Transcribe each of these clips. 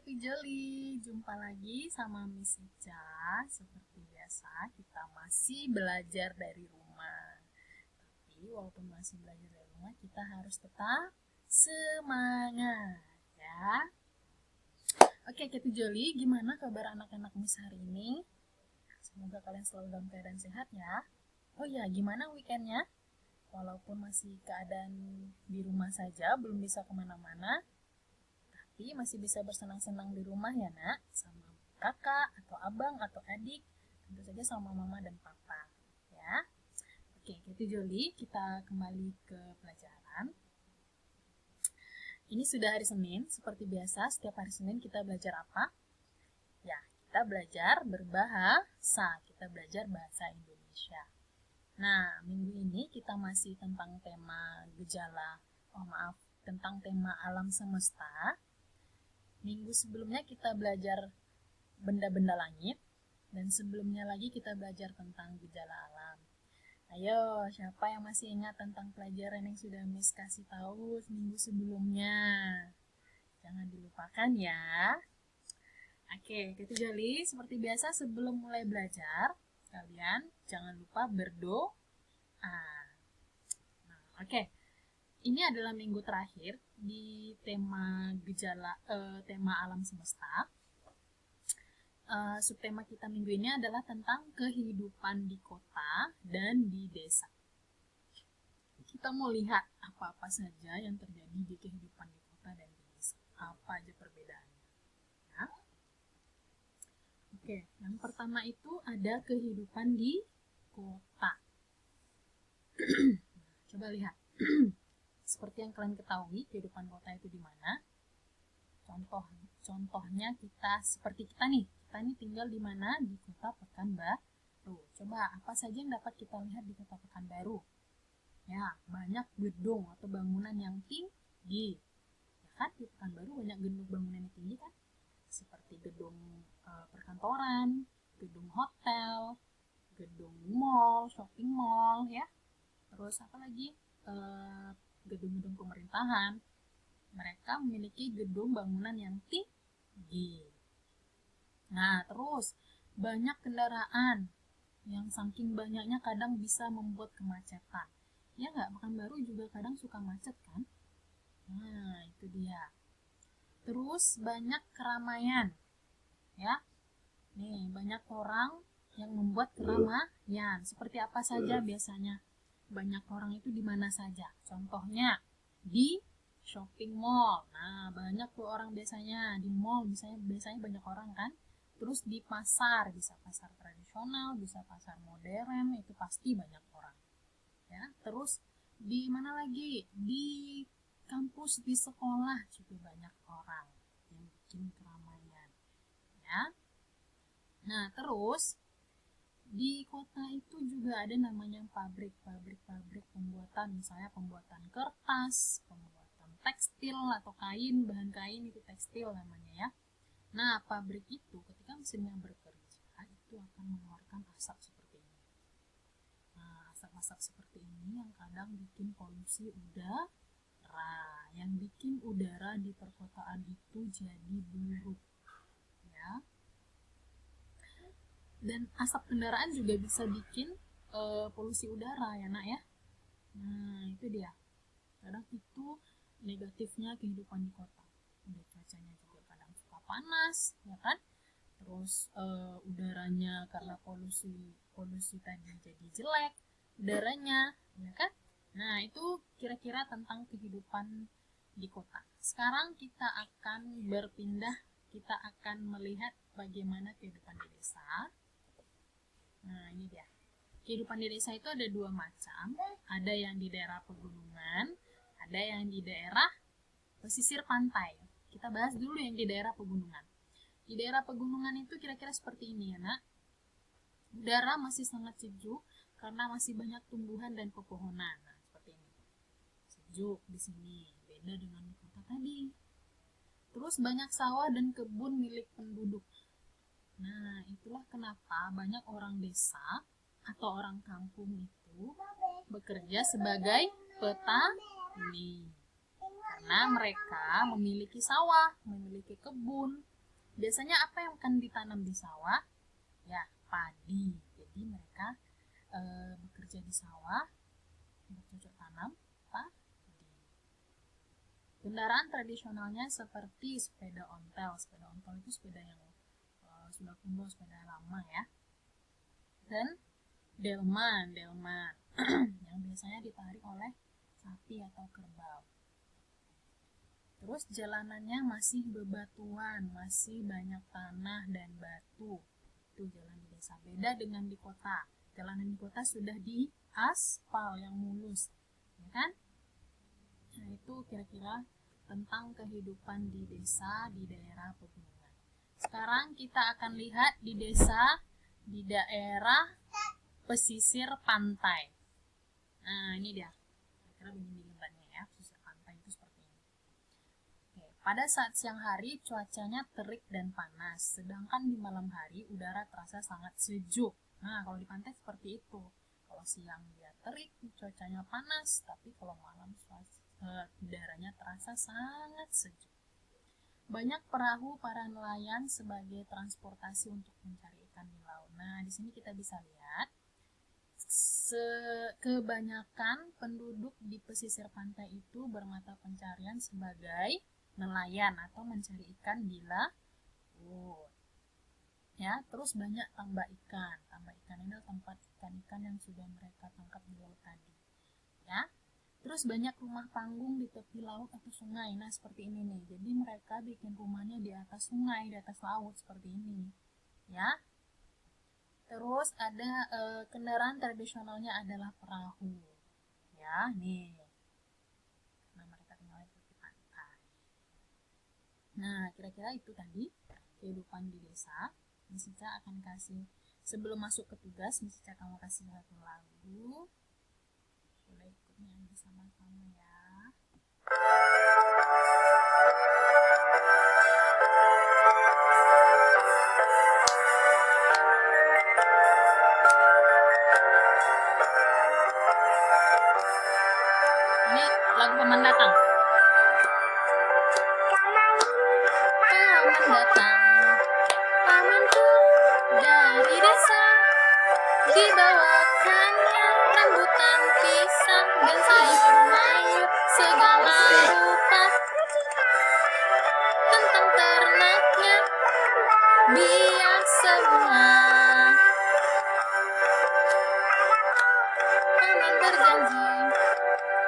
Happy Jolly, jumpa lagi sama Miss Ica. Seperti biasa, kita masih belajar dari rumah. Tapi walaupun masih belajar dari rumah, kita harus tetap semangat, ya. Oke, Happy Jolly, gimana kabar anak-anak Miss hari ini? Semoga kalian selalu dalam keadaan sehat, ya. Oh ya, gimana weekendnya? Walaupun masih keadaan di rumah saja, belum bisa kemana-mana, tapi masih bisa bersenang-senang di rumah ya nak, sama kakak atau abang atau adik, tentu saja sama mama dan papa ya. Oke, itu Joli, kita kembali ke pelajaran. Ini sudah hari Senin, seperti biasa setiap hari Senin kita belajar apa? Ya, kita belajar berbahasa, kita belajar bahasa Indonesia. Nah, minggu ini kita masih tentang tema tentang tema alam semesta. Minggu sebelumnya kita belajar benda-benda langit, dan sebelumnya lagi kita belajar tentang gejala alam. Ayo, siapa yang masih ingat tentang pelajaran yang sudah Miss kasih tahu minggu sebelumnya? Jangan dilupakan ya. Oke, itu Joli, seperti biasa sebelum mulai belajar, kalian jangan lupa berdoa. Nah, oke. Ini adalah minggu terakhir di tema tema alam semesta. Subtema kita minggu ini adalah tentang kehidupan di kota dan di desa. Kita mau lihat apa-apa saja yang terjadi di kehidupan di kota dan di desa. Apa aja perbedaannya. Ya. Oke, yang pertama itu ada kehidupan di kota. Coba lihat. Seperti yang kalian ketahui, kehidupan kota itu di mana? Contohnya seperti kita nih tinggal di mana? Di kota Pekanbaru. Coba apa saja yang dapat kita lihat di kota Pekanbaru? Ya, banyak gedung atau bangunan yang tinggi. Ya kan, di Pekanbaru banyak gedung bangunan yang tinggi kan? Seperti gedung perkantoran, gedung hotel, gedung mall, shopping mall, ya. Terus apa lagi? Gedung-gedung pemerintahan. Mereka memiliki gedung bangunan yang tinggi. Nah, terus banyak kendaraan yang saking banyaknya kadang bisa membuat kemacetan. Ya nggak, Pekanbaru juga kadang suka macet kan? Nah, itu dia. Terus banyak keramaian. Ya. Nih, banyak orang yang membuat keramaian. Seperti apa saja biasanya? Banyak orang itu di mana saja? Contohnya di shopping mall. Nah, banyak tuh orang biasanya di mall, biasanya banyak orang kan. Terus di pasar, bisa pasar tradisional, bisa pasar modern, itu pasti banyak orang. Ya, terus di mana lagi? Di kampus, di sekolah juga banyak orang yang bikin keramaian. Ya. Nah, terus di kota itu juga ada namanya pabrik pembuatan, misalnya pembuatan kertas, pembuatan tekstil atau kain, bahan kain itu tekstil namanya ya. Nah, pabrik itu ketika mesinnya bekerja itu akan mengeluarkan asap seperti ini. Nah, asap-asap seperti ini yang kadang bikin polusi udara, yang bikin udara di perkotaan itu jadi buruk. Ya. Dan asap kendaraan juga bisa bikin polusi udara ya nak ya. Nah, itu dia. Kadang itu negatifnya kehidupan di kota. Udah cuacanya juga kadang suka panas ya kan. Terus udaranya karena polusi tadi jadi jelek udaranya ya kan. Nah, itu kira-kira tentang kehidupan di kota. Sekarang kita akan melihat bagaimana kehidupan di desa. Nah, ini dia. Kehidupan di desa itu ada dua macam. Ada yang di daerah pegunungan, ada yang di daerah pesisir pantai. Kita bahas dulu yang di daerah pegunungan. Di daerah pegunungan itu kira-kira seperti ini ya nak. Udara masih sangat sejuk karena masih banyak tumbuhan dan pepohonan. Nah, seperti ini. Sejuk di sini, beda dengan di kota tadi. Terus banyak sawah dan kebun milik penduduk. Nah, itulah kenapa banyak orang desa atau orang kampung itu bekerja sebagai petani. Karena mereka memiliki sawah, memiliki kebun, Biasanya apa yang akan ditanam di sawah? Ya, padi. Jadi mereka bekerja di sawah, bercocok tanam padi. Kendaraan tradisionalnya seperti sepeda ontel. Sepeda ontel itu sepeda yang sudah kuno, sepeda lama ya. Dan delman yang biasanya ditarik oleh sapi atau kerbau. Terus jalanannya masih bebatuan, masih banyak tanah dan batu. Itu jalan di desa. Beda dengan di kota. Jalanan di kota sudah diaspal yang mulus, ya kan? Nah, itu kira-kira tentang kehidupan di desa di daerah pegunungan. Sekarang kita akan lihat di desa di daerah pesisir pantai. Nah, ini dia. Kira-kira begini gambarnya ya, pesisir pantai itu seperti ini. Oke, pada saat siang hari cuacanya terik dan panas, sedangkan di malam hari udara terasa sangat sejuk. Nah, kalau di pantai seperti itu. Kalau siang dia terik, cuacanya panas, tapi kalau malam udaranya terasa sangat sejuk. Banyak perahu para nelayan sebagai transportasi untuk mencari ikan di laut. Nah, di sini kita bisa lihat kebanyakan penduduk di pesisir pantai itu bermata pencarian sebagai nelayan atau mencari ikan di laut. Ya, terus banyak tambak ikan. Tambak ikan ini adalah tempat ikan-ikan yang sudah mereka tangkap di laut tadi. Ya. Terus banyak rumah panggung di tepi laut atau sungai. Nah, seperti ini nih. Jadi mereka bikin rumahnya di atas sungai, di atas laut seperti ini. Ya. Terus ada kendaraan tradisionalnya adalah perahu. Ya, nih. Nah, mereka tinggal di tepi pantai. Nah, kira-kira itu tadi kehidupan di desa. Miss Ica akan kasih, sebelum masuk ke tugas, Miss Ica kamu kasih satu lagu. Boleh ikut nyanyi sama-sama ya. Ini lagu Paman Datang. Paman datang, pamanku dari desa, dibawakannya rambutan pisang dan sayur mayur segala rupa. Tentang ternaknya biar semua. Paman berjanji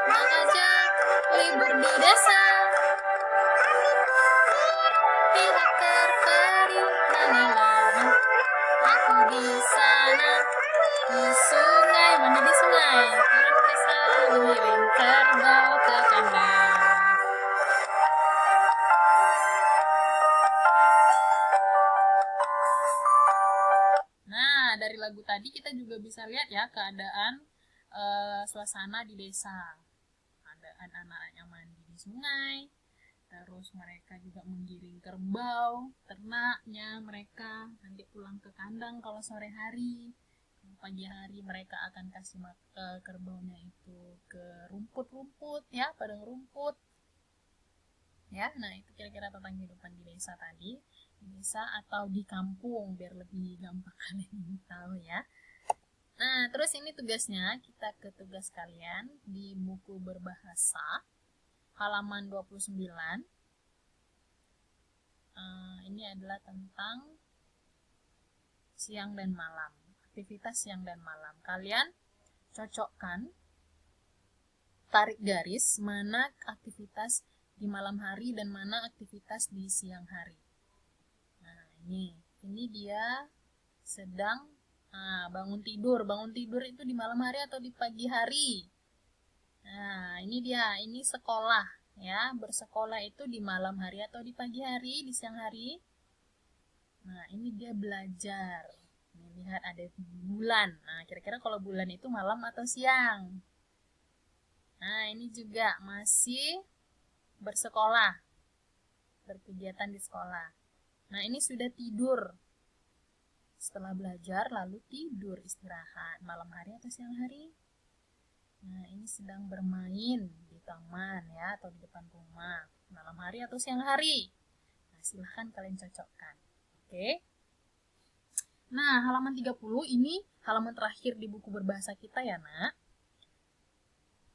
mengajak libur di desa. Tidak terperi menilai aku di sana di sungai, mandi di sungai, turun desa mengiring kerbau ke kandang. Nah, dari lagu tadi kita juga bisa lihat ya keadaan suasana di desa. Ada anak-anak yang mandi di sungai, terus mereka juga menggiring kerbau, ternaknya mereka nanti pulang ke kandang kalau sore hari. Pagi hari mereka akan kasih kerbaunya itu ke rumput-rumput ya, padang rumput. Ya, nah itu kira-kira tentang kehidupan di desa tadi, di desa atau di kampung biar lebih gampang kalian tahu ya. Nah, terus ini tugasnya, kita ke tugas kalian di buku berbahasa halaman 29. Ini adalah tentang siang dan malam. Aktivitas siang dan malam. Kalian cocokkan, tarik garis mana aktivitas di malam hari dan mana aktivitas di siang hari. Nah, ini dia sedang bangun tidur. Bangun tidur itu di malam hari atau di pagi hari? Nah, ini dia, ini sekolah ya. Bersekolah itu di malam hari atau di pagi hari, di siang hari? Nah, ini dia belajar. Lihat ada bulan. Nah, kira-kira kalau bulan itu malam atau siang? Nah, ini juga masih bersekolah, berkegiatan di sekolah. Nah, ini sudah tidur. Setelah belajar, lalu tidur, istirahat. Malam hari atau siang hari? Nah, ini sedang bermain di taman ya, atau di depan rumah. Malam hari atau siang hari? Nah, silahkan kalian cocokkan. Oke. Nah, halaman 30 ini halaman terakhir di buku berbahasa kita ya, Nak.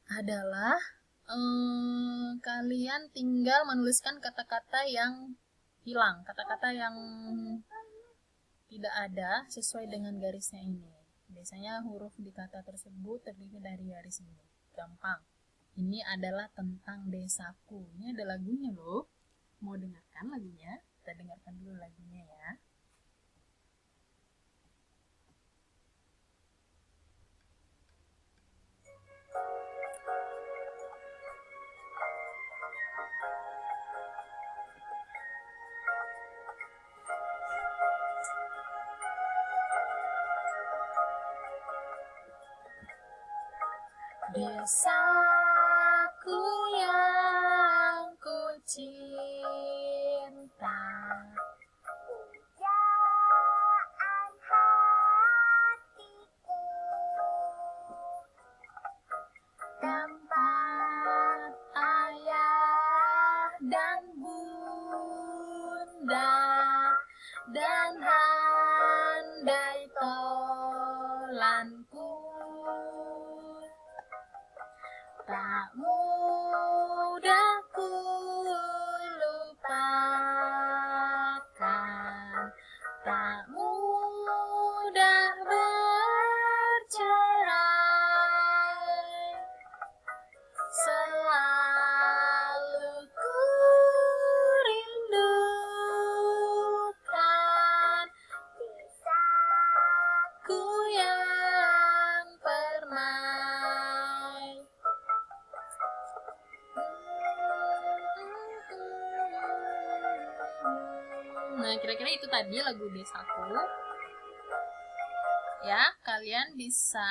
Adalah kalian tinggal menuliskan kata-kata yang hilang, kata-kata yang tidak ada sesuai dengan garisnya ini. Biasanya huruf di kata tersebut terdiri dari garis ini. Gampang. Ini adalah tentang desaku. Ini ada lagunya loh. Mau dengarkan lagunya? Kita dengarkan dulu lagunya ya. Desaku yang ku cinta, pujaan hatiku, tempat ayah dan bunda, dan handai tolanku. Tak mudah ku lupakan, tak mudah bercerai, selalu ku rindukan desaku yang permai. Nah, kira-kira itu tadi lagu Desaku. Ya, kalian bisa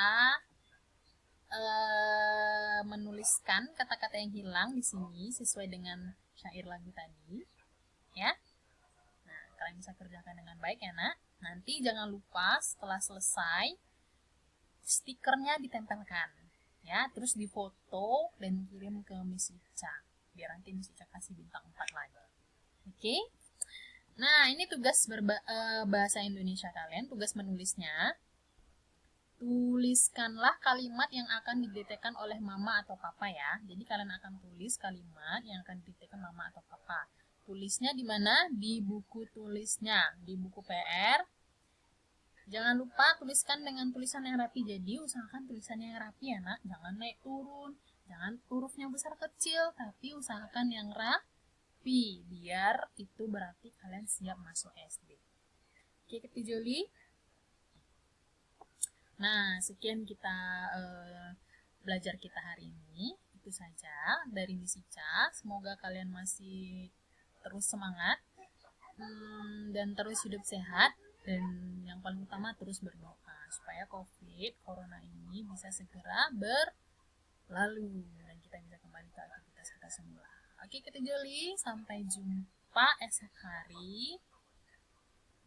menuliskan kata-kata yang hilang di sini sesuai dengan syair lagu tadi. Ya. Nah, kalian bisa kerjakan dengan baik ya, Nak. Nanti jangan lupa setelah selesai stikernya ditempelkan. Ya, terus difoto dan kirim ke Miss Ica. Biar nanti Miss Ica kasih bintang 4 lagi. Oke? Nah, ini tugas bahasa Indonesia kalian, tugas menulisnya. Tuliskanlah kalimat yang akan didiktekan oleh mama atau papa ya. Jadi kalian akan tulis kalimat yang akan didiktekan mama atau papa. Tulisnya di mana? Di buku tulisnya, di buku PR. Jangan lupa tuliskan dengan tulisan yang rapi. Jadi usahakan tulisannya yang rapi ya, Nak. Jangan naik turun, jangan hurufnya besar kecil, tapi usahakan yang rapi. Biar itu berarti kalian siap masuk SD. Oke, Keti Joli. Nah, sekian kita belajar kita hari ini. Itu saja dari Miss Ica. Semoga kalian masih terus semangat dan terus hidup sehat. Dan yang paling utama terus berdoa supaya Corona ini bisa segera berlalu dan kita bisa kembali ke aktivitas kita semula. Oke, Keti Joli. Sampai jumpa esok hari.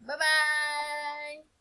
Bye-bye.